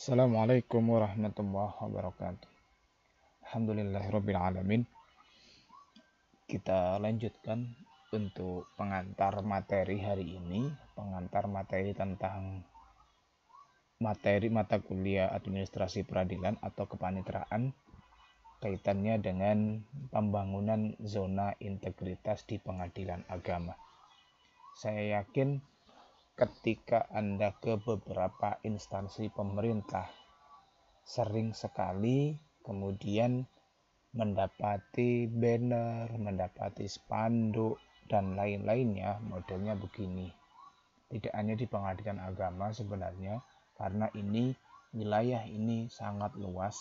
Assalamualaikum warahmatullahi wabarakatuh. Alhamdulillahirabbil alamin. Kita lanjutkan untuk pengantar materi hari ini, pengantar materi tentang materi mata kuliah administrasi peradilan atau kepaniteraan kaitannya dengan pembangunan zona integritas di pengadilan agama. Saya yakin ketika Anda ke beberapa instansi pemerintah sering sekali kemudian mendapati banner, mendapati spanduk, dan lain-lainnya modelnya begini. Tidak hanya di pengadilan agama sebenarnya, karena ini wilayah ini sangat luas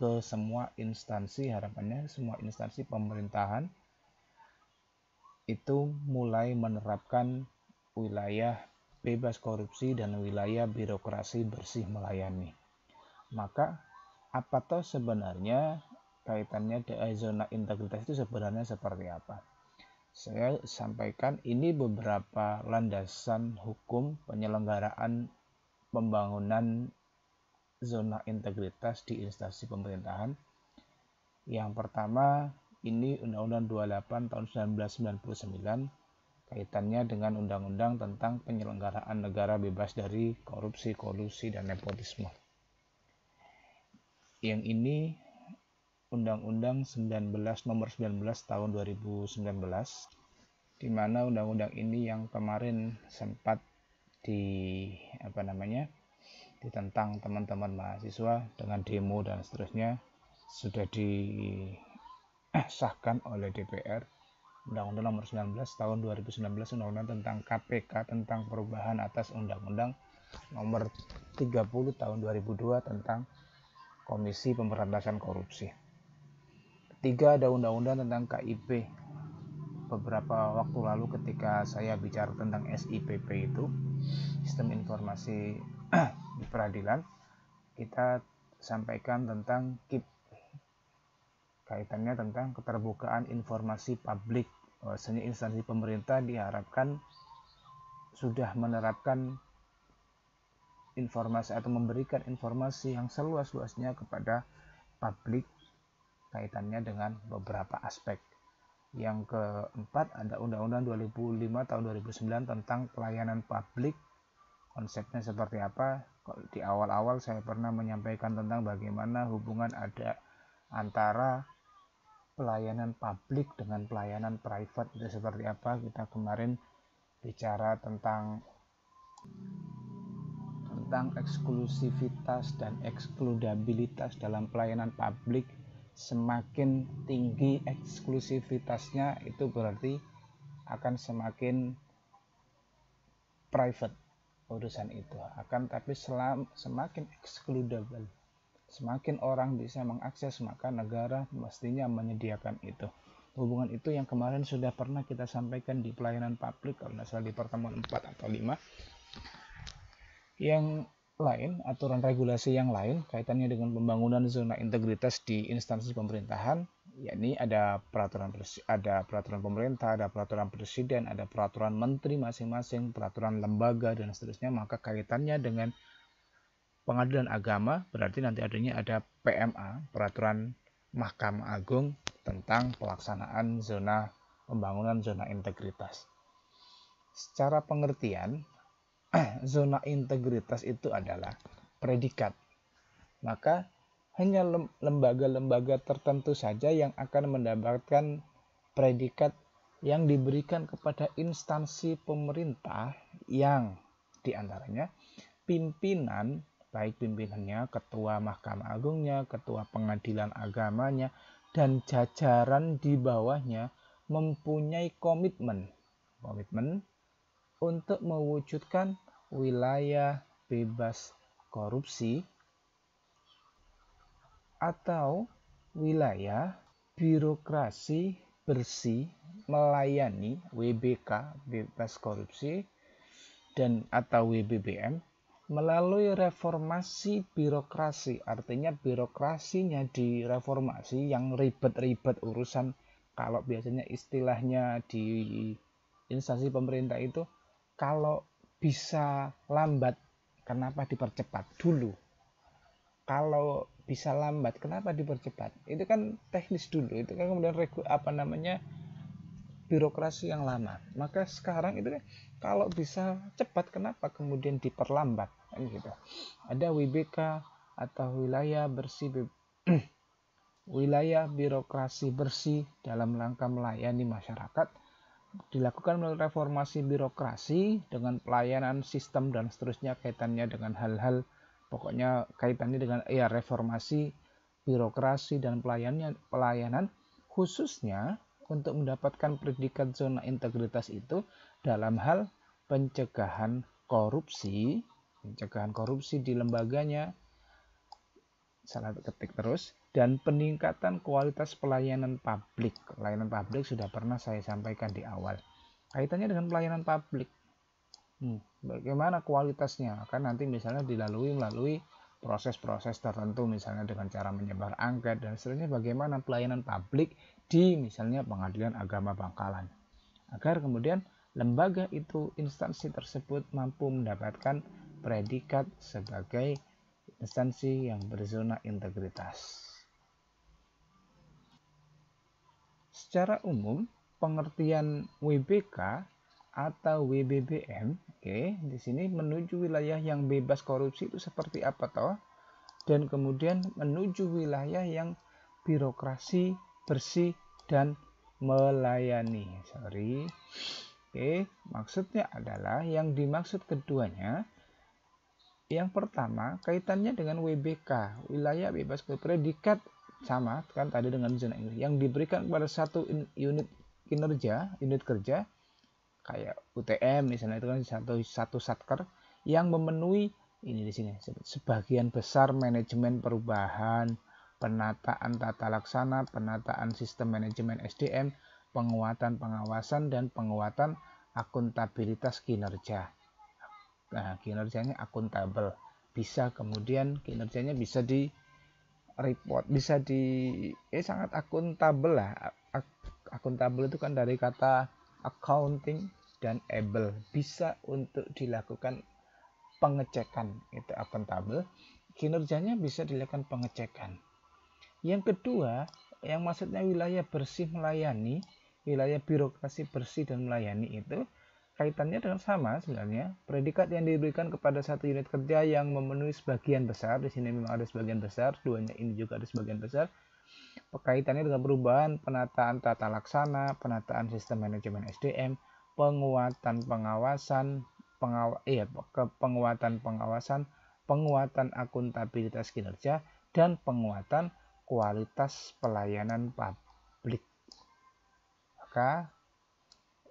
ke semua instansi, harapannya semua instansi pemerintahan itu mulai menerapkan wilayah bebas korupsi dan wilayah birokrasi bersih melayani. Maka apa toh sebenarnya kaitannya dengan zona integritas itu sebenarnya seperti apa? Saya sampaikan ini beberapa landasan hukum penyelenggaraan pembangunan zona integritas di instansi pemerintahan. Yang pertama, ini Undang-Undang 28 tahun 1999 kaitannya dengan undang-undang tentang penyelenggaraan negara bebas dari korupsi, kolusi, dan nepotisme. Yang ini Undang-Undang 19 nomor 19 tahun 2019, di mana undang-undang ini yang kemarin sempat ditentang teman-teman mahasiswa dengan demo dan seterusnya, sudah disahkan oleh DPR. Undang-Undang nomor 19 tahun 2019, undang-undang tentang KPK, tentang perubahan atas undang-undang nomor 30 tahun 2002 tentang Komisi Pemberantasan Korupsi. Ketiga, ada undang-undang tentang KIP. Beberapa waktu lalu ketika saya bicara tentang SIPP itu, Sistem Informasi di Peradilan, kita sampaikan tentang KIP. Kaitannya tentang keterbukaan informasi publik. Bahwasanya instansi pemerintah diharapkan sudah menerapkan informasi atau memberikan informasi yang seluas-luasnya kepada publik kaitannya dengan beberapa aspek. Yang keempat, ada Undang-Undang 2005 tahun 2009 tentang pelayanan publik. Konsepnya seperti apa? Di awal-awal saya pernah menyampaikan tentang bagaimana hubungan ada antara pelayanan publik dengan pelayanan private itu seperti apa. Kita kemarin bicara tentang eksklusivitas dan ekskludabilitas dalam pelayanan publik. Semakin tinggi eksklusivitasnya itu berarti akan semakin private urusan itu, akan tapi semakin ekskludable, semakin orang bisa mengakses, maka negara mestinya menyediakan itu. Hubungan itu yang kemarin sudah pernah kita sampaikan di pelayanan publik, kalau tidak salah di pertemuan 4 atau 5. Yang lain, aturan regulasi yang lain kaitannya dengan pembangunan zona integritas di instansi pemerintahan, yakni ada peraturan pemerintah, ada peraturan presiden, ada peraturan menteri masing-masing, peraturan lembaga, dan seterusnya. Maka kaitannya dengan pengadilan agama berarti nanti adanya ada PMA, peraturan Mahkamah Agung tentang pelaksanaan pembangunan zona integritas. Secara pengertian, zona integritas itu adalah predikat. Maka hanya lembaga-lembaga tertentu saja yang akan mendapatkan predikat yang diberikan kepada instansi pemerintah yang diantaranya pimpinan, baik pimpinannya, ketua Mahkamah Agungnya, ketua pengadilan agamanya, dan jajaran di bawahnya mempunyai komitmen untuk mewujudkan wilayah bebas korupsi atau wilayah birokrasi bersih melayani WBK, bebas korupsi, dan atau WBBM melalui reformasi birokrasi. Artinya birokrasinya direformasi, yang ribet-ribet urusan, kalau biasanya istilahnya di instansi pemerintah itu, kalau bisa lambat, kenapa dipercepat dulu? kalau bisa lambat, kenapa dipercepat? Itu kan teknis dulu, itu kan kemudian birokrasi yang lama. Maka sekarang itu kan kalau bisa cepat, kenapa kemudian diperlambat? Kan gitu. Ada WBK atau wilayah birokrasi bersih dalam rangka melayani masyarakat, dilakukan melalui reformasi birokrasi dengan pelayanan sistem dan seterusnya, kaitannya dengan hal-hal pokoknya kaitannya dengan reformasi birokrasi dan pelayanan khususnya untuk mendapatkan predikat zona integritas itu dalam hal pencegahan korupsi di lembaganya, salah ketik terus, dan peningkatan kualitas pelayanan publik. Pelayanan publik sudah pernah saya sampaikan di awal. Kaitannya dengan pelayanan publik, bagaimana kualitasnya? Akan nanti misalnya melalui proses-proses tertentu, misalnya dengan cara menyebar angket dan seterusnya, bagaimana pelayanan publik di misalnya Pengadilan Agama Bangkalan. Agar kemudian lembaga itu, instansi tersebut mampu mendapatkan predikat sebagai instansi yang berzona integritas. Secara umum, pengertian WBK atau WBBM, di sini menuju wilayah yang bebas korupsi itu seperti apa toh? Dan kemudian menuju wilayah yang birokrasi bersih dan melayani. Maksudnya adalah yang dimaksud keduanya. Yang pertama, kaitannya dengan WBK, wilayah bebas predikat, sama kan tadi dengan zona ini, yang diberikan kepada satu unit kerja, kayak UTM misalnya, itu kan satu satker yang memenuhi ini di sini sebagian besar manajemen perubahan, penataan tata laksana, penataan sistem manajemen SDM, penguatan pengawasan dan penguatan akuntabilitas kinerja. Nah, kinerjanya akuntabel, bisa kemudian kinerjanya bisa di report, bisa sangat akuntabel lah. Akuntabel itu kan dari kata accounting dan able, bisa untuk dilakukan pengecekan, itu akuntabel. Kinerjanya bisa dilakukan pengecekan. Yang kedua, yang maksudnya wilayah bersih melayani, wilayah birokrasi bersih dan melayani itu kaitannya dengan sama sebenarnya, predikat yang diberikan kepada satu unit kerja yang memenuhi sebagian besar, di sini memang ada sebagian besar, duanya ini juga ada sebagian besar, kaitannya dengan perubahan penataan tata laksana, penataan sistem manajemen SDM, penguatan pengawasan, penguatan akuntabilitas kinerja, dan penguatan kualitas pelayanan publik. Maka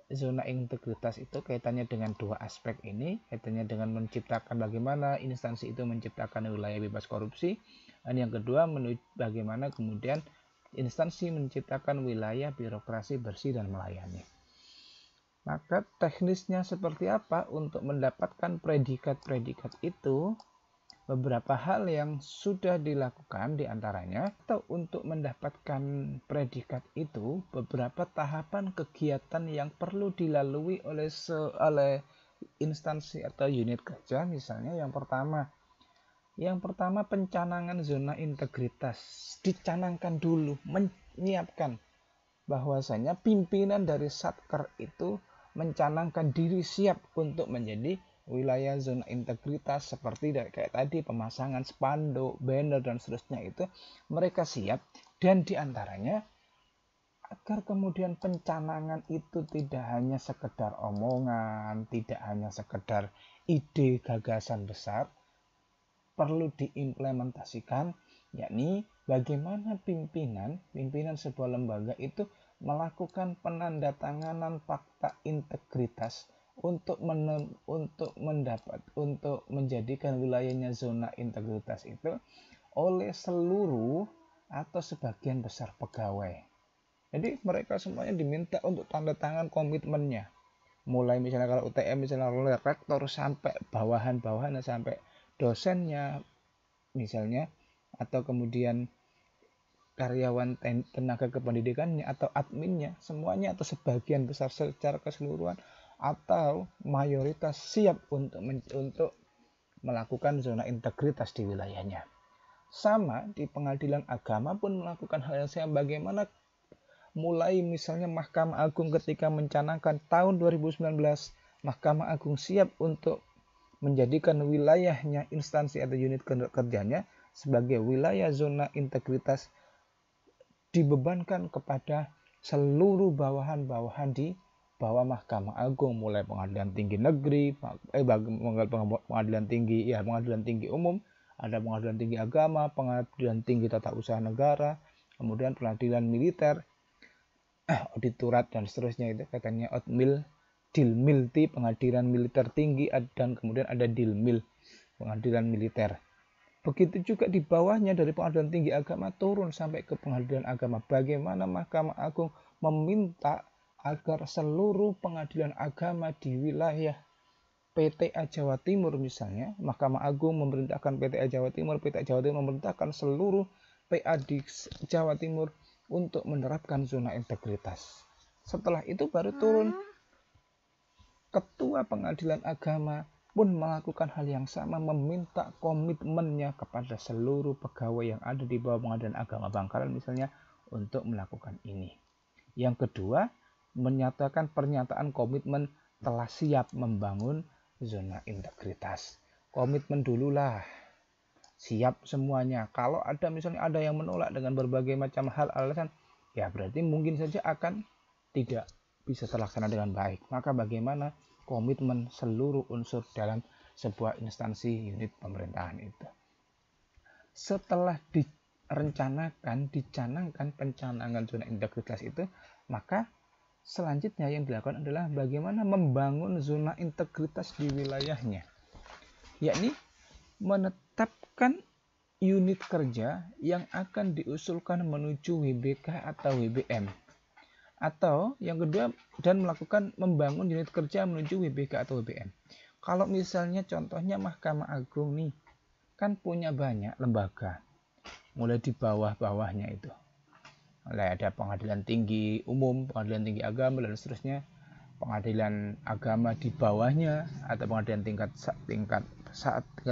zona integritas itu kaitannya dengan dua aspek ini, kaitannya dengan menciptakan bagaimana instansi itu menciptakan wilayah bebas korupsi, dan yang kedua bagaimana kemudian instansi menciptakan wilayah birokrasi bersih dan melayani. Maka teknisnya seperti apa untuk mendapatkan predikat-predikat itu? Beberapa hal yang sudah dilakukan diantaranya, atau untuk mendapatkan predikat itu, beberapa tahapan kegiatan yang perlu dilalui oleh instansi atau unit kerja. Misalnya yang pertama pencanangan zona integritas, dicanangkan dulu, menyiapkan bahwasanya pimpinan dari satker itu mencanangkan diri siap untuk menjadi wilayah zona integritas, seperti kayak tadi pemasangan spanduk, banner dan seterusnya, itu mereka siap. Dan diantaranya agar kemudian pencanangan itu tidak hanya sekedar omongan, tidak hanya sekedar ide gagasan besar, perlu diimplementasikan, yakni bagaimana pimpinan sebuah lembaga itu melakukan penandatanganan fakta integritas untuk menjadikan wilayahnya zona integritas itu oleh seluruh atau sebagian besar pegawai. Jadi mereka semuanya diminta untuk tanda tangan komitmennya. Mulai misalnya kalau UTM misalnya oleh rektor sampai bawahan-bawahannya, sampai dosennya misalnya, atau kemudian karyawan tenaga kependidikannya atau adminnya, semuanya atau sebagian besar secara keseluruhan atau mayoritas siap untuk melakukan zona integritas di wilayahnya. Sama di pengadilan agama pun melakukan hal yang sama. Bagaimana mulai misalnya Mahkamah Agung ketika mencanangkan tahun 2019, Mahkamah Agung siap untuk menjadikan wilayahnya, instansi atau unit kerjanya sebagai wilayah zona integritas, dibebankan kepada seluruh bawahan-bawahan di bawah Mahkamah Agung, mulai Pengadilan Tinggi Negeri, Pengadilan Tinggi Umum, ada Pengadilan Tinggi Agama, Pengadilan Tinggi Tata Usaha Negara, kemudian Pengadilan Militer, Auditorat dan seterusnya. Itu katanya Otmil, Dilmilti, Pengadilan Militer Tinggi, dan kemudian ada Dilmil, Pengadilan Militer. Begitu juga di bawahnya dari Pengadilan Tinggi Agama turun sampai ke Pengadilan Agama. Bagaimana Mahkamah Agung meminta agar seluruh pengadilan agama di wilayah PTA Jawa Timur misalnya, Mahkamah Agung memerintahkan PTA Jawa Timur memerintahkan seluruh PA di Jawa Timur untuk menerapkan zona integritas. Setelah itu baru turun Ketua Pengadilan Agama pun melakukan hal yang sama, meminta komitmennya kepada seluruh pegawai yang ada di bawah Pengadilan Agama Bangkalan misalnya untuk melakukan ini. Yang kedua, menyatakan pernyataan komitmen telah siap membangun zona integritas. Komitmen dululah, siap semuanya. Kalau ada misalnya ada yang menolak dengan berbagai macam hal alasan, ya berarti mungkin saja akan tidak bisa terlaksana dengan baik. Maka bagaimana komitmen seluruh unsur dalam sebuah instansi unit pemerintahan itu. Setelah dicanangkan pencanangan zona integritas itu, maka selanjutnya yang dilakukan adalah bagaimana membangun zona integritas di wilayahnya, yakni menetapkan unit kerja yang akan diusulkan menuju WBK atau WBM. Atau yang kedua, dan melakukan membangun unit kerja menuju WBK atau WBM. Kalau misalnya contohnya Mahkamah Agung nih, kan punya banyak lembaga, mulai di bawah-bawahnya itu. Mulai ada Pengadilan Tinggi Umum, Pengadilan Tinggi Agama, dan seterusnya. Pengadilan Agama di bawahnya, atau pengadilan tingkat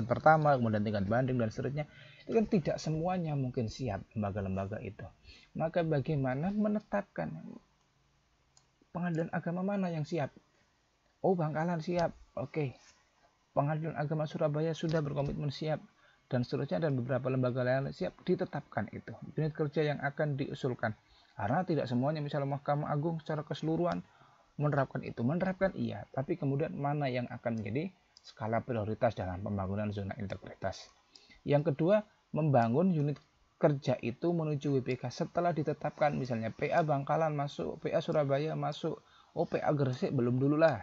pertama, kemudian tingkat banding, dan seterusnya. Itu kan tidak semuanya mungkin siap lembaga-lembaga itu. Maka bagaimana menetapkan pengadilan agama mana yang siap? Oh, Bangkalan siap, oke. Pengadilan Agama Surabaya sudah berkomitmen siap, dan seterusnya, dan beberapa lembaga lain siap, ditetapkan itu unit kerja yang akan diusulkan. Karena tidak semuanya misalnya Mahkamah Agung secara keseluruhan menerapkan iya, tapi kemudian mana yang akan menjadi skala prioritas dalam pembangunan zona integritas. Yang kedua, membangun unit kerja itu menuju WBK setelah ditetapkan, misalnya PA Bangkalan masuk, PA Surabaya masuk, PA Gresik belum dulu lah,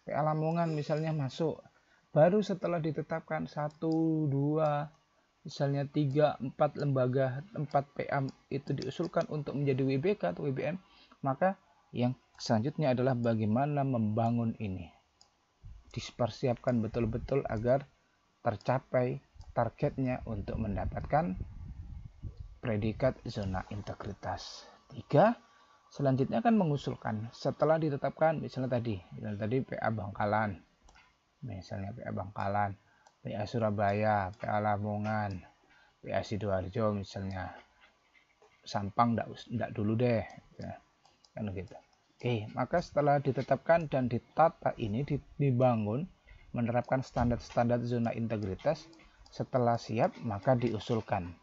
PA Lamongan misalnya masuk. Baru setelah ditetapkan 1, 2, misalnya 3, 4 lembaga, 4 PA itu diusulkan untuk menjadi WBK atau WBM, maka yang selanjutnya adalah bagaimana membangun ini. Dipersiapkan betul-betul agar tercapai targetnya untuk mendapatkan predikat zona integritas. 3, selanjutnya akan mengusulkan setelah ditetapkan, misalnya tadi PA Bangkalan, PA Surabaya, PA Lamongan, PA Sidoarjo misalnya, Sampang enggak dulu deh, ya, kan gitu. Oke, maka setelah ditetapkan dan ditata ini, dibangun, menerapkan standar-standar zona integritas, setelah siap maka diusulkan.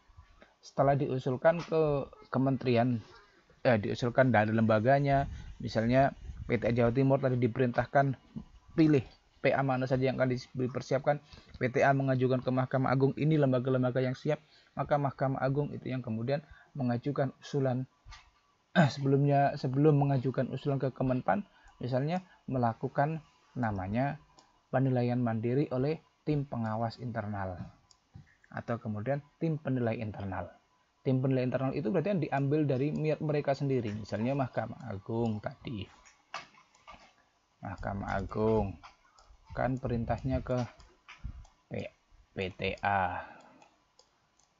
Setelah diusulkan ke kementerian, diusulkan dari lembaganya, misalnya PTA Jawa Timur tadi diperintahkan pilih PA mana saja yang akan dipersiapkan, PTA mengajukan ke Mahkamah Agung, ini lembaga-lembaga yang siap, maka Mahkamah Agung itu yang kemudian mengajukan usulan, sebelum mengajukan usulan ke Kemenpan, misalnya melakukan namanya penilaian mandiri oleh tim pengawas internal, atau kemudian tim penilai internal. Tim penilai internal itu berarti yang diambil dari mereka sendiri, misalnya Mahkamah Agung tadi. Mahkamah Agung kan perintahnya ke PTA,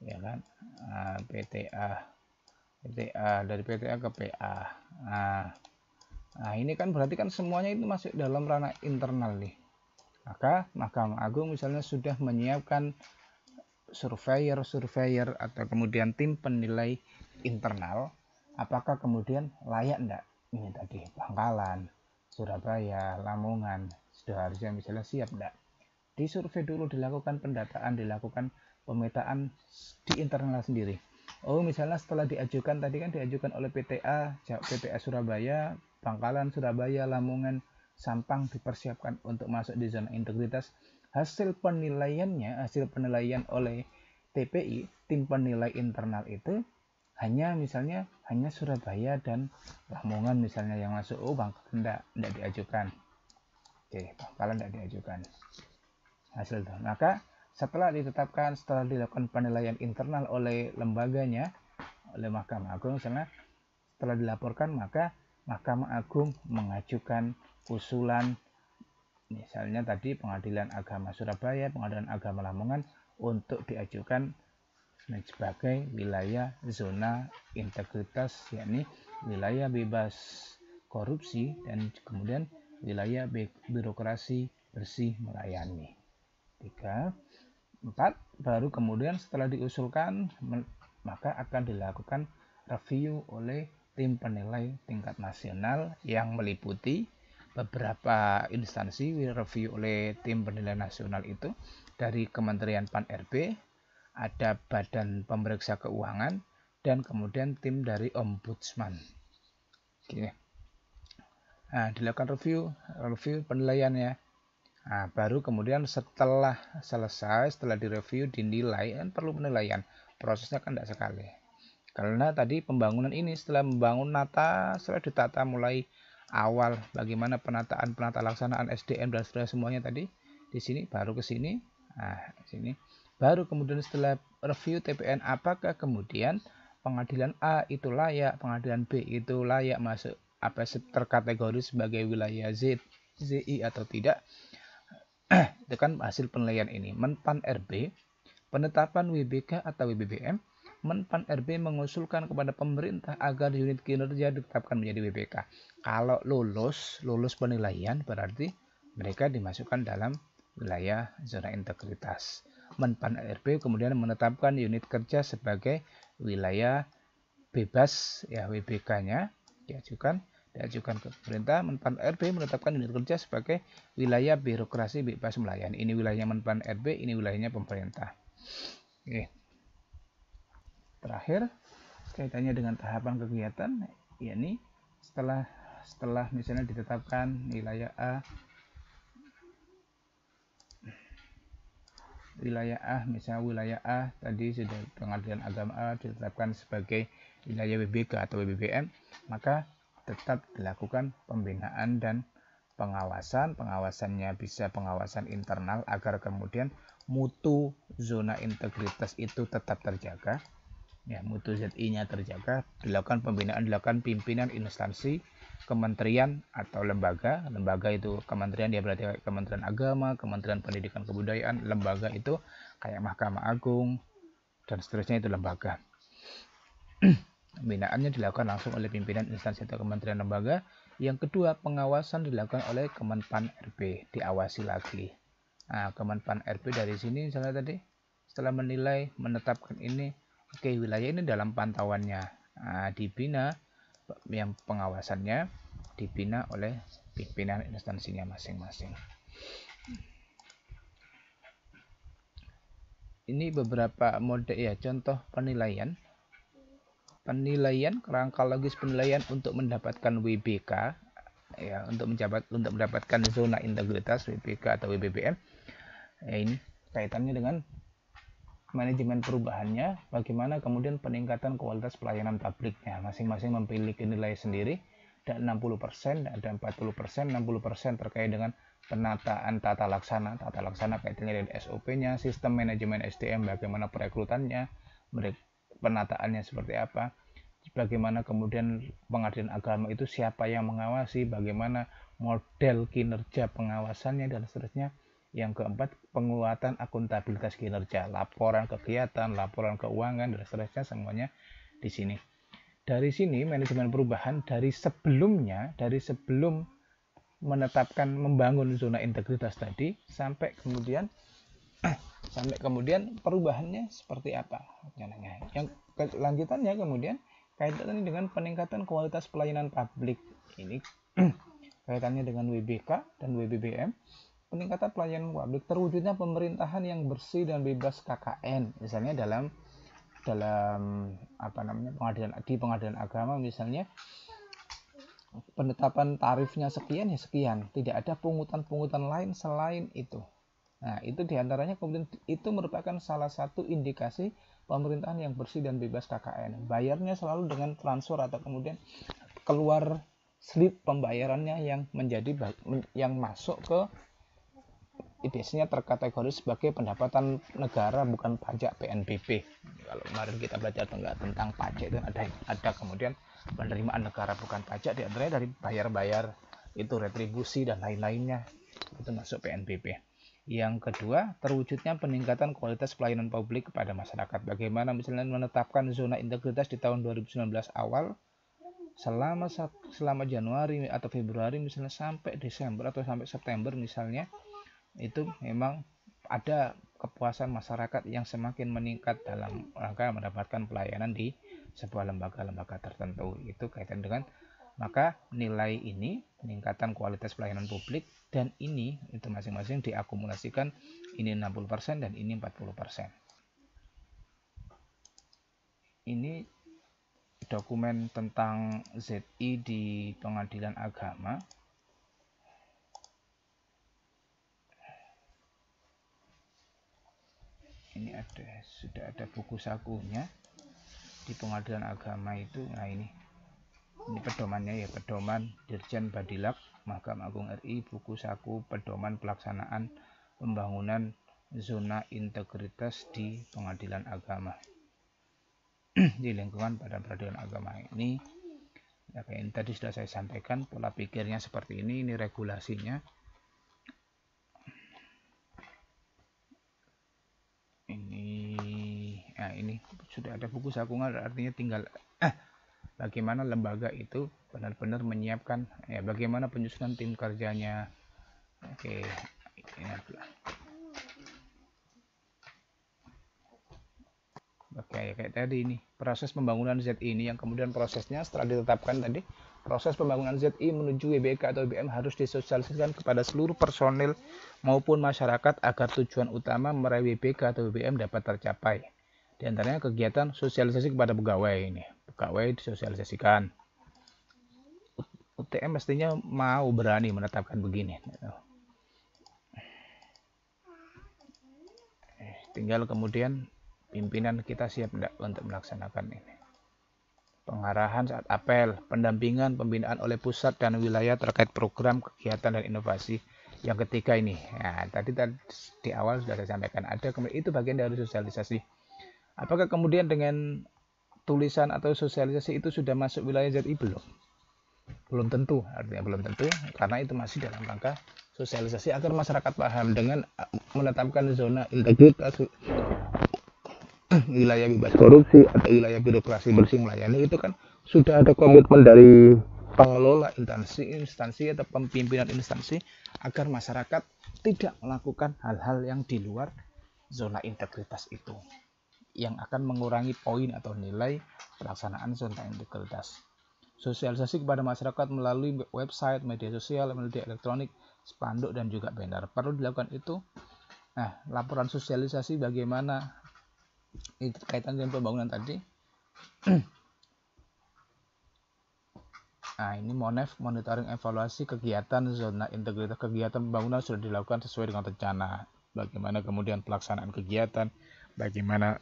ya kan, PTA dari PTA ke PA. Nah ini kan berarti kan semuanya itu masuk dalam ranah internal nih. Maka Mahkamah Agung misalnya sudah menyiapkan surveyor atau kemudian tim penilai internal, apakah kemudian layak enggak ini tadi Bangkalan, Surabaya, Lamongan, Sidoarjo misalnya siap enggak? Disurvei dulu, dilakukan pendataan, dilakukan pemetaan di internal sendiri. Oh, misalnya setelah diajukan tadi kan diajukan oleh PTA Surabaya, Bangkalan, Surabaya, Lamongan, Sampang dipersiapkan untuk masuk di zona integritas. Hasil penilaian oleh TPI, tim penilai internal itu hanya Surabaya dan Lamongan misalnya yang masuk. Oh, Bangkalan enggak diajukan. Oke, Bangkalan enggak diajukan. Hasil itu. Maka setelah dilakukan penilaian internal oleh lembaganya, oleh Mahkamah Agung misalnya, setelah dilaporkan maka Mahkamah Agung mengajukan usulan misalnya tadi Pengadilan Agama Surabaya, Pengadilan Agama Lamongan untuk diajukan sebagai wilayah zona integritas, yakni wilayah bebas korupsi dan kemudian wilayah birokrasi bersih melayani. 3, 4, baru kemudian setelah diusulkan maka akan dilakukan review oleh tim penilai tingkat nasional yang meliputi beberapa instansi. Review oleh tim penilai nasional itu dari Kementerian Pan-RB, ada Badan Pemeriksa Keuangan, dan kemudian tim dari Ombudsman. Oke. Nah, dilakukan review penilaiannya. Nah, baru kemudian setelah selesai, setelah direview, dinilai, kan perlu penilaian. Prosesnya kan tidak sekali. Karena tadi pembangunan ini setelah ditata mulai awal, bagaimana penata laksanaan SDM dan semuanya tadi, di sini baru ke sini. Nah, di sini baru kemudian setelah review TPN, apakah kemudian pengadilan A itu layak, pengadilan B itu layak masuk terkategori sebagai wilayah ZI atau tidak. Itu kan hasil penilaian ini. Menpan RB, penetapan WBK atau WBBM, Menpan RB mengusulkan kepada pemerintah agar unit kinerja ditetapkan menjadi WBK. Kalau lulus penilaian berarti mereka dimasukkan dalam wilayah zona integritas. Menpan RB kemudian menetapkan unit kerja sebagai wilayah bebas, ya WBK-nya diajukan ke pemerintah. Menpan RB menetapkan unit kerja sebagai wilayah birokrasi bebas melayani. Ini wilayahnya Menpan RB, ini wilayahnya pemerintah. Oke. Terakhir kaitannya dengan tahapan kegiatan, yakni setelah misalnya ditetapkan wilayah A tadi sudah Pengadilan Agama A ditetapkan sebagai wilayah WBK atau WBBM, maka tetap dilakukan pembinaan dan pengawasannya bisa pengawasan internal agar kemudian mutu zona integritas itu tetap terjaga, ya, mutu ZI-nya terjaga. Dilakukan pembinaan, dilakukan pimpinan instansi, kementerian atau lembaga itu kementerian, dia berarti Kementerian Agama, Kementerian Pendidikan Kebudayaan. Lembaga itu kayak Mahkamah Agung dan seterusnya, itu lembaga. Pembinaannya dilakukan langsung oleh pimpinan instansi atau kementerian lembaga. Yang kedua, pengawasan dilakukan oleh Kemenpan RB, diawasi lagi. Nah, Kemenpan RB dari sini misalnya tadi setelah menilai, menetapkan ini, oke, wilayah ini dalam pantauannya, dibina, yang pengawasannya dibina oleh pimpinan instansinya masing-masing. Ini beberapa mode, ya, contoh penilaian kerangka logis penilaian untuk mendapatkan WBK, ya, untuk mendapatkan zona integritas WBK atau WBBM. Ya, ini kaitannya dengan manajemen perubahannya, bagaimana kemudian peningkatan kualitas pelayanan publiknya. Masing-masing memiliki nilai sendiri, ada 60%, ada 40%, 60% terkait dengan penataan tata laksana kaitannya dengan SOP-nya, sistem manajemen SDM, bagaimana perekrutannya, penataannya seperti apa, bagaimana kemudian Pengadilan Agama itu siapa yang mengawasi, bagaimana model kinerja pengawasannya, dan seterusnya. Yang keempat, penguatan akuntabilitas kinerja, laporan kegiatan, laporan keuangan, dan seterusnya, semuanya di sini. Dari sini manajemen perubahan dari sebelum menetapkan membangun zona integritas tadi sampai kemudian Sampai kemudian perubahannya seperti apa rencananya. Yang lanjutannya kemudian kaitannya dengan peningkatan kualitas pelayanan publik. Ini kaitannya dengan WBK dan WBBM. Peningkatan pelayanan publik terwujudnya pemerintahan yang bersih dan bebas KKN. Misalnya dalam pengadilan agama misalnya, penetapan tarifnya sekian ya sekian, tidak ada pungutan-pungutan lain selain itu. Nah, itu diantaranya kemudian itu merupakan salah satu indikasi pemerintahan yang bersih dan bebas KKN. Bayarnya selalu dengan transfer atau kemudian keluar slip pembayarannya yang masuk ke biasanya terkategori sebagai pendapatan negara, bukan pajak PNBP. Kalau kemarin kita belajar tentang pajak itu ada kemudian penerimaan negara bukan pajak, diantaranya dari bayar-bayar itu retribusi dan lain-lainnya, itu masuk PNBP. Yang kedua, terwujudnya peningkatan kualitas pelayanan publik kepada masyarakat. Bagaimana misalnya menetapkan zona integritas di tahun 2019 awal selama Januari atau Februari misalnya sampai Desember atau sampai September misalnya, itu memang ada kepuasan masyarakat yang semakin meningkat dalam rangka mendapatkan pelayanan di sebuah lembaga-lembaga tertentu. Itu kaitan dengan maka nilai ini peningkatan kualitas pelayanan publik, dan ini itu masing-masing diakumulasikan, ini 60% dan ini 40%. Ini dokumen tentang ZI di pengadilan agama. Ini sudah ada buku sakunya di pengadilan agama itu. Nah, ini pedomannya ya, pedoman Dirjen Badilak Mahkamah Agung RI, buku saku pedoman pelaksanaan pembangunan zona integritas di pengadilan agama di lingkungan Badan Peradilan Agama. Ini ya, kayak ini tadi sudah saya sampaikan, pola pikirnya seperti ini regulasinya. Ini sudah ada buku sakungan, artinya tinggal bagaimana lembaga itu benar-benar menyiapkan ya, bagaimana penyusunan tim kerjanya. Oke, kayak tadi ini proses pembangunan ZI ini yang kemudian prosesnya setelah ditetapkan tadi, proses pembangunan ZI menuju WBK atau WBM harus disosialisasikan kepada seluruh personil maupun masyarakat agar tujuan utama meraih WBK atau WBM dapat tercapai. Di antaranya kegiatan sosialisasi kepada pegawai disosialisasikan. UTM mestinya mau berani menetapkan begini. Tinggal kemudian pimpinan kita siap tidak untuk melaksanakan ini. Pengarahan saat apel, pendampingan pembinaan oleh pusat dan wilayah terkait program, kegiatan dan inovasi. Yang ketiga ini, nah, tadi di awal sudah saya sampaikan, ada kemudian itu bagian dari sosialisasi. Apakah kemudian dengan tulisan atau sosialisasi itu sudah masuk wilayah ZI? Belum tentu, artinya belum tentu, karena itu masih dalam rangka sosialisasi agar masyarakat paham. Dengan menetapkan zona integritas, wilayah bebas korupsi atau wilayah birokrasi bersih melayani, itu kan sudah ada komitmen dari pengelola instansi atau pimpinan instansi agar masyarakat tidak melakukan hal-hal yang di luar zona integritas itu, yang akan mengurangi poin atau nilai pelaksanaan zona integritas. Sosialisasi kepada masyarakat melalui website, media sosial, media elektronik, spanduk dan juga banner perlu dilakukan itu. Nah, laporan sosialisasi bagaimana itu kaitan dengan pembangunan tadi. Nah, ini monitoring evaluasi kegiatan zona integritas, kegiatan pembangunan sudah dilakukan sesuai dengan rencana. Bagaimana kemudian pelaksanaan kegiatan, bagaimana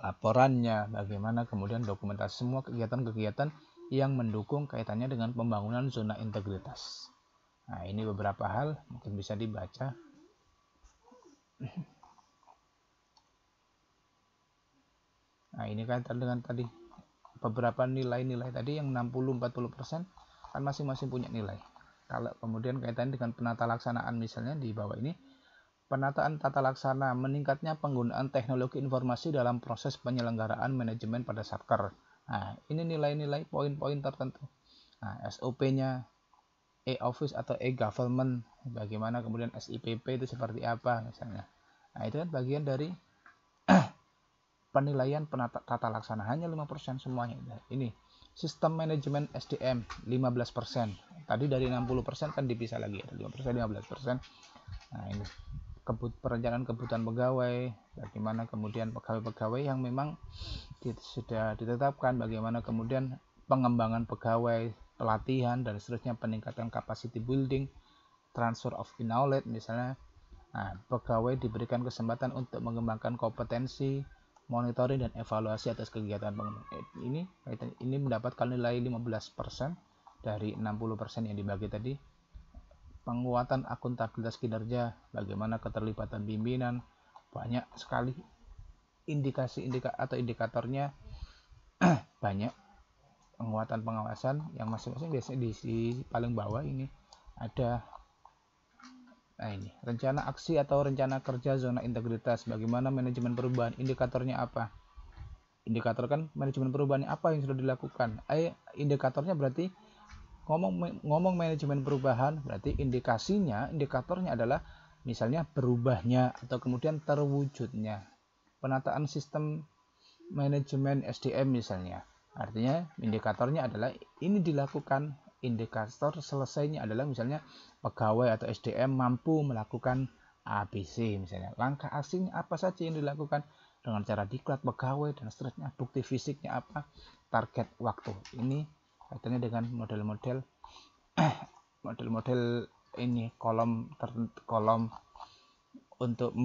laporannya, bagaimana kemudian dokumentasi semua kegiatan-kegiatan yang mendukung kaitannya dengan pembangunan zona integritas. Nah, ini beberapa hal mungkin bisa dibaca. Nah, ini kaitan dengan tadi beberapa nilai-nilai tadi yang 60-40% kan masing-masing punya nilai. Kalau kemudian kaitan dengan penata laksanaan misalnya di bawah ini, penataan tata laksana, meningkatnya penggunaan teknologi informasi dalam proses penyelenggaraan manajemen pada Satker. Nah, ini nilai-nilai poin-poin tertentu. Nah, SOP-nya, e-office atau e-government, bagaimana kemudian SIPP itu seperti apa misalnya. Nah, itu kan bagian dari penilaian tata laksana, hanya 5% semuanya. Ini sistem manajemen SDM 15%. Tadi dari 60% kan dipisah lagi, 5%, 15%. Nah, ini perencanaan kebutuhan pegawai, bagaimana kemudian pegawai-pegawai yang memang sudah ditetapkan, bagaimana kemudian pengembangan pegawai, pelatihan dan seterusnya, peningkatan capacity building, transfer of knowledge misalnya. Nah, pegawai diberikan kesempatan untuk mengembangkan kompetensi, monitoring dan evaluasi atas kegiatan pengembangan. Ini mendapatkan nilai 15% dari 60% yang dibagi tadi. Penguatan akuntabilitas kinerja, bagaimana keterlibatan pimpinan, banyak sekali indikatornya banyak. Penguatan pengawasan yang masing-masing biasanya di paling bawah ini ada. Nah, ini rencana aksi atau rencana kerja zona integritas, bagaimana manajemen perubahan, indikatornya apa? Indikator kan manajemen perubahannya apa yang sudah dilakukan. Indikatornya berarti ngomong manajemen perubahan, berarti indikatornya adalah misalnya berubahnya atau kemudian terwujudnya penataan sistem manajemen SDM misalnya. Artinya indikatornya adalah ini dilakukan, indikator selesainya adalah misalnya pegawai atau SDM mampu melakukan ABC misalnya. Langkah aksinya apa saja yang dilakukan dengan cara diklat pegawai dan seterusnya, bukti fisiknya apa, target waktu. Ini kaitannya dengan model-model ini kolom untuk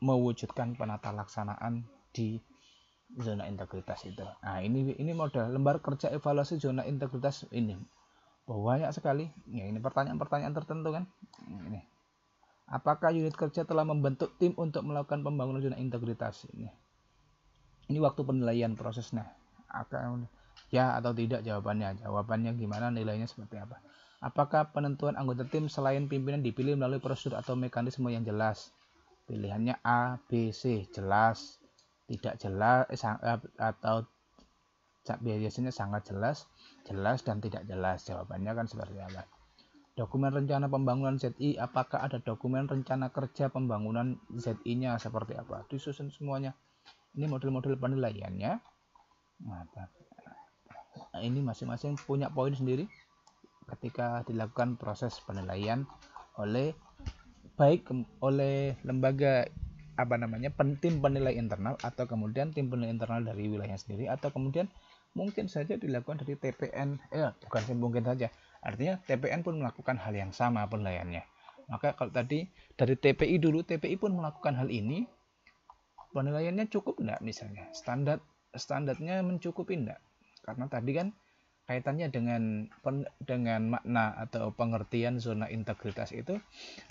mewujudkan penata laksanaan di zona integritas itu. Nah, ini model lembar kerja evaluasi zona integritas ini banyak sekali. Ya, ini pertanyaan-pertanyaan tertentu kan. Ini. Apakah unit kerja telah membentuk tim untuk melakukan pembangunan zona integritas ini? Ini waktu penilaian prosesnya. Ya atau tidak jawabannya. Jawabannya gimana, nilainya seperti apa? Apakah penentuan anggota tim selain pimpinan dipilih melalui prosedur atau mekanisme yang jelas? Pilihannya A, B, C, jelas, tidak jelas, atau biasanya sangat jelas, jelas dan tidak jelas. Jawabannya kan seperti apa? Dokumen rencana pembangunan ZI, apakah ada dokumen rencana kerja pembangunan ZI-nya seperti apa? Disusun semuanya. Ini model-model penilaiannya. Nah, ini masing-masing punya poin sendiri ketika dilakukan proses penilaian oleh lembaga tim penilai internal, atau kemudian tim penilai internal dari wilayah sendiri, atau kemudian mungkin saja dilakukan dari TPN. Bukan mungkin saja, artinya TPN pun melakukan hal yang sama penilaiannya. Maka kalau tadi dari TPI dulu, TPI pun melakukan hal ini, penilaiannya cukup enggak, misalnya standarnya mencukupi enggak? Karena tadi kan kaitannya dengan makna atau pengertian zona integritas itu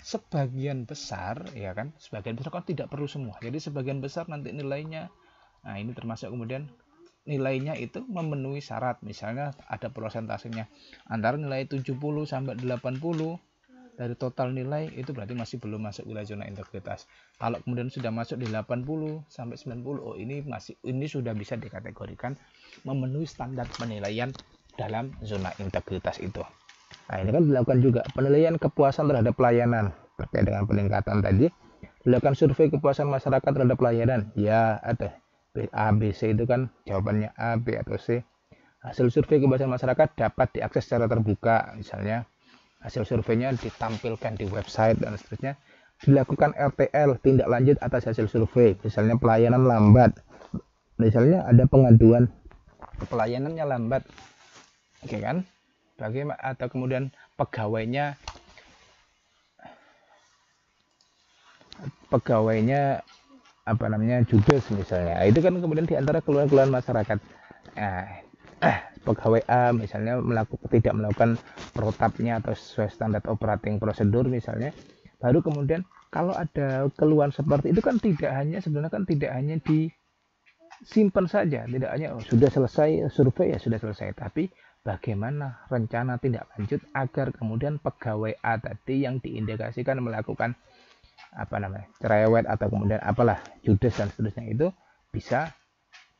sebagian besar, ya kan, sebagian besar kan tidak perlu semua, jadi sebagian besar nanti nilainya. Nah, ini termasuk kemudian nilainya itu memenuhi syarat, misalnya ada prosentasenya antara nilai 70 sampai 80 dari total nilai, itu berarti masih belum masuk wilayah zona integritas. Kalau kemudian sudah masuk di 80 sampai 90, oh ini sudah bisa dikategorikan memenuhi standar penilaian dalam zona integritas itu. Nah, ini kan dilakukan juga penilaian kepuasan terhadap pelayanan terkait dengan peningkatan tadi. Dilakukan survei kepuasan masyarakat terhadap pelayanan. Ya, ada A, B, C itu kan jawabannya A, B atau C. Hasil survei kepuasan masyarakat dapat diakses secara terbuka, misalnya hasil surveinya ditampilkan di website dan seterusnya. Dilakukan RTL, tindak lanjut atas hasil survei, misalnya pelayanan lambat, misalnya ada pengaduan pelayanannya lambat, oke kan? Bagaimana, atau kemudian pegawainya judes misalnya. Itu kan kemudian diantara keluhan-keluhan masyarakat. Pegawai A misalnya tidak melakukan protapnya atau sesuai standar operating prosedur misalnya. Baru kemudian kalau ada keluhan seperti itu kan tidak hanya disimpan saja, tidak hanya sudah selesai survei ya sudah selesai, tapi bagaimana rencana tindak lanjut agar kemudian pegawai A tadi yang diindikasikan melakukan cerewet atau kemudian judes dan seterusnya itu bisa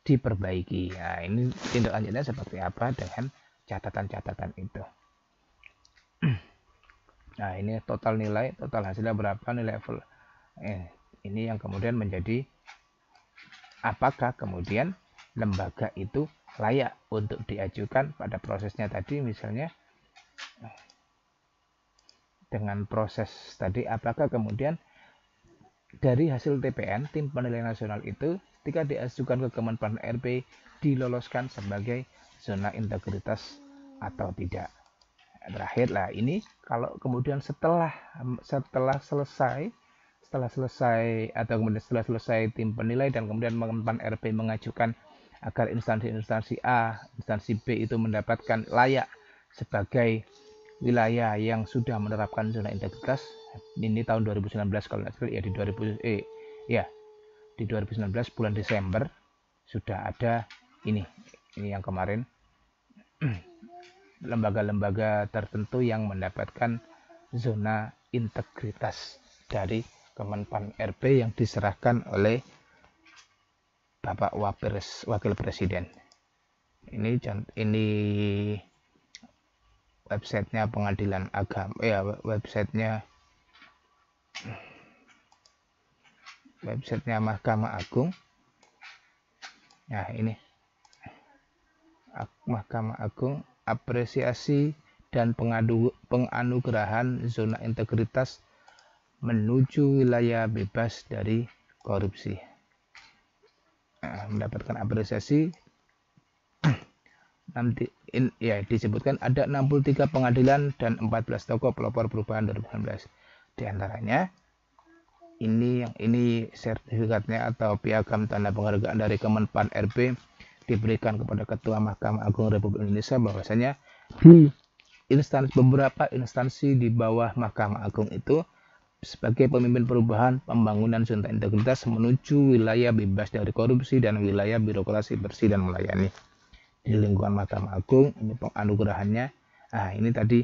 diperbaiki. Nah, ini tindak lanjutnya seperti apa dengan catatan-catatan itu. Nah, ini total hasilnya berapa, nilai Ini yang kemudian menjadi apakah kemudian lembaga itu layak untuk diajukan pada prosesnya tadi, misalnya dengan proses tadi, apakah kemudian dari hasil TPN, tim penilai nasional itu ketika diajukan ke Kemenpan RB diloloskan sebagai zona integritas atau tidak. Terakhir lah ini, kalau kemudian setelah selesai atau kemudian setelah selesai tim penilai dan kemudian Kemenpan RB mengajukan agar instansi A, instansi B itu mendapatkan layak sebagai wilayah yang sudah menerapkan zona integritas. Ini tahun 2019 kalau nggak salah ya, di 2019 bulan Desember sudah ada ini yang kemarin lembaga-lembaga tertentu yang mendapatkan zona integritas dari Kemenpan RB yang diserahkan oleh Bapak Wakil Presiden. Ini websitenya pengadilan agama, websitenya Mahkamah Agung. Nah, ini Mahkamah Agung, apresiasi dan penganugerahan zona integritas menuju wilayah bebas dari korupsi. Mendapatkan apresiasi nanti disebutkan ada 63 pengadilan dan 14 tokoh pelopor perubahan 2019. Di antaranya ini sertifikatnya atau piagam tanda penghargaan dari Kemenpan RB diberikan kepada Ketua Mahkamah Agung Republik Indonesia, bahwasanya di beberapa instansi di bawah Mahkamah Agung itu sebagai pemimpin perubahan pembangunan zona integritas menuju wilayah bebas dari korupsi dan wilayah birokrasi bersih dan melayani. Di lingkungan Mahkamah Agung ini penganugerahannya. Ini tadi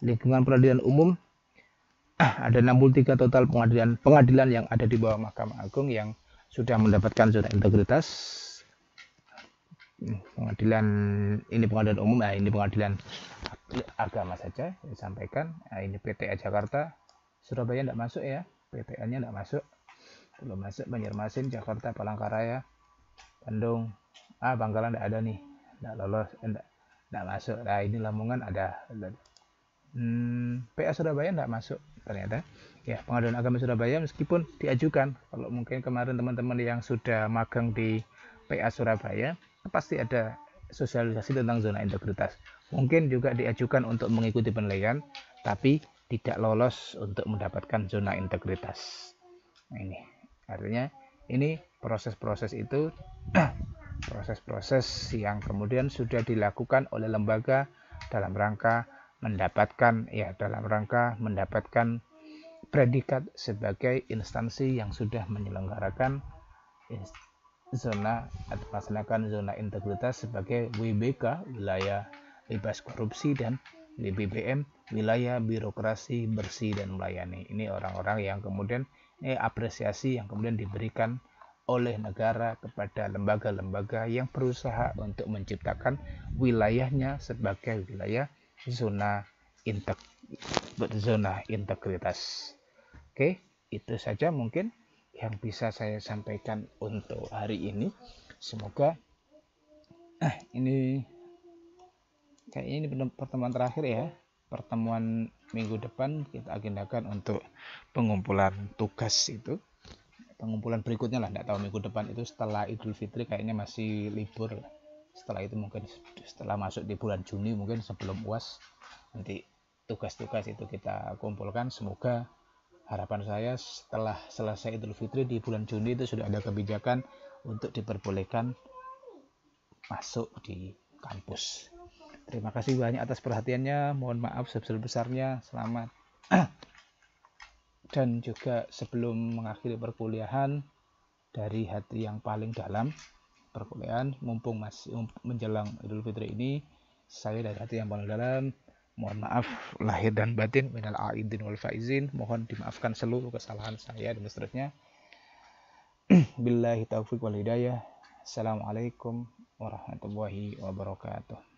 lingkungan peradilan umum, ada 63 total pengadilan yang ada di bawah Mahkamah Agung yang sudah mendapatkan zona integritas. Pengadilan umum, ini pengadilan agama saja disampaikan. Ini PTA Jakarta, Surabaya tidak masuk ya, PTN-nya tidak masuk, belum masuk. Banjarmasin, Jakarta, Palangkaraya, Bandung, Bangkalan tidak ada nih, tidak lolos, tidak masuk. Nah, ini Lamongan ada. PA Surabaya tidak masuk ternyata. Ya, Pengadilan Agama Surabaya meskipun diajukan, kalau mungkin kemarin teman-teman yang sudah magang di PA Surabaya pasti ada sosialisasi tentang zona integritas. Mungkin juga diajukan untuk mengikuti penilaian, tapi tidak lolos untuk mendapatkan zona integritas. Nah, ini artinya ini proses-proses itu proses-proses yang kemudian sudah dilakukan oleh lembaga dalam rangka mendapatkan predikat sebagai instansi yang sudah menyelenggarakan zona atau melaksanakan zona integritas sebagai WBK, wilayah bebas korupsi, dan WBBM, wilayah birokrasi bersih dan melayani. Ini orang-orang yang kemudian apresiasi yang kemudian diberikan oleh negara kepada lembaga-lembaga yang berusaha untuk menciptakan wilayahnya sebagai wilayah zona integritas. Oke, itu saja mungkin yang bisa saya sampaikan untuk hari ini. Semoga ini kayaknya ini pertemuan terakhir ya. Pertemuan minggu depan kita agendakan untuk pengumpulan tugas itu. Pengumpulan berikutnya lah, tidak tahu minggu depan itu setelah Idul Fitri kayaknya masih libur. Setelah itu mungkin setelah masuk di bulan Juni, mungkin sebelum UAS, nanti tugas-tugas itu kita kumpulkan. Semoga harapan saya setelah selesai Idul Fitri di bulan Juni itu sudah ada kebijakan untuk diperbolehkan masuk di kampus. Terima kasih banyak atas perhatiannya. Mohon maaf sebesar-besarnya. Selamat. Dan juga sebelum mengakhiri perkuliahan, dari hati yang paling dalam perkuliahan, mumpung masih menjelang Idul Fitri ini, saya dari hati yang paling dalam mohon maaf lahir dan batin, minal aidin wal faizin, mohon dimaafkan seluruh kesalahan saya dan seterusnya. Billahi taufiq wal hidayah. Assalamualaikum warahmatullahi wabarakatuh.